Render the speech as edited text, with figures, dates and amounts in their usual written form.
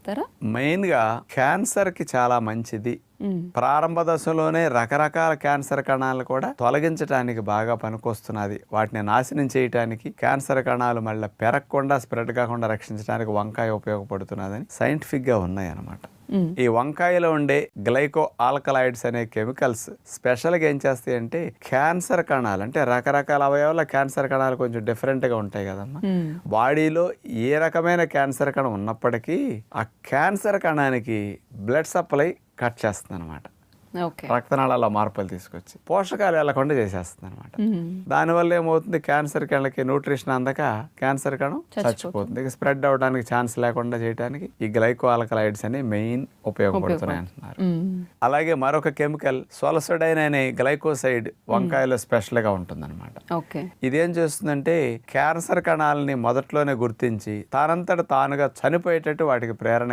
చెప్తారా? మెయిన్గా క్యాన్సర్కి చాలా మంచిది. ప్రారంభ దశలోనే రకరకాల క్యాన్సర్ కణాలు కూడా తొలగించడానికి బాగా పనికొస్తున్నది. వాటిని నాశనం చేయడానికి, క్యాన్సర్ కణాలు మళ్ళీ పెరగకుండా స్ప్రెడ్ కాకుండా రక్షించడానికి వంకాయ ఉపయోగపడుతున్నదని సైంటిఫిక్గా ఉన్నాయన్నమాట. ఈ వంకాయలో ఉండే గ్లైకో ఆల్కలాయిడ్స్ అనే కెమికల్స్ స్పెషల్గా ఏం చేస్తాయి అంటే క్యాన్సర్ కణాలు, అంటే రకరకాల అవయవాల క్యాన్సర్ కణాలు కొంచెం డిఫరెంట్గా ఉంటాయి కదమ్మా. బాడీలో ఏ రకమైన క్యాన్సర్ కణం ఉన్నప్పటికీ ఆ క్యాన్సర్ కణానికి బ్లడ్ సప్లై కట్ చేస్తుంది అనమాట. రక్తనాళాల మార్పులు తీసుకొచ్చి పోషకాలు వెళ్లకుండా చేసేస్తుంది అనమాట. దానివల్ల ఏమవుతుంది, క్యాన్సర్ కణకి న్యూట్రిషన్ అందక క్యాన్సర్ కణం చచ్చిపోతుంది. ఇక స్ప్రెడ్ అవడానికి ఛాన్స్ లేకుండా చేయడానికి ఈ గ్లైకో ఆల్కలాయిడ్స్ అని మెయిన్ ఉపయోగపడుతున్నాయి అంటున్నారు. అలాగే మరొక కెమికల్ సోలసోడైన్ అనే గ్లైకోసైడ్ వంకాయలో స్పెషల్ గా ఉంటుంది అనమాట. ఇదేం చేస్తుందంటే క్యాన్సర్ కణాలని మొదట్లోనే గుర్తించి తానంతట తానుగా చనిపోయేటట్టు వాటికి ప్రేరణ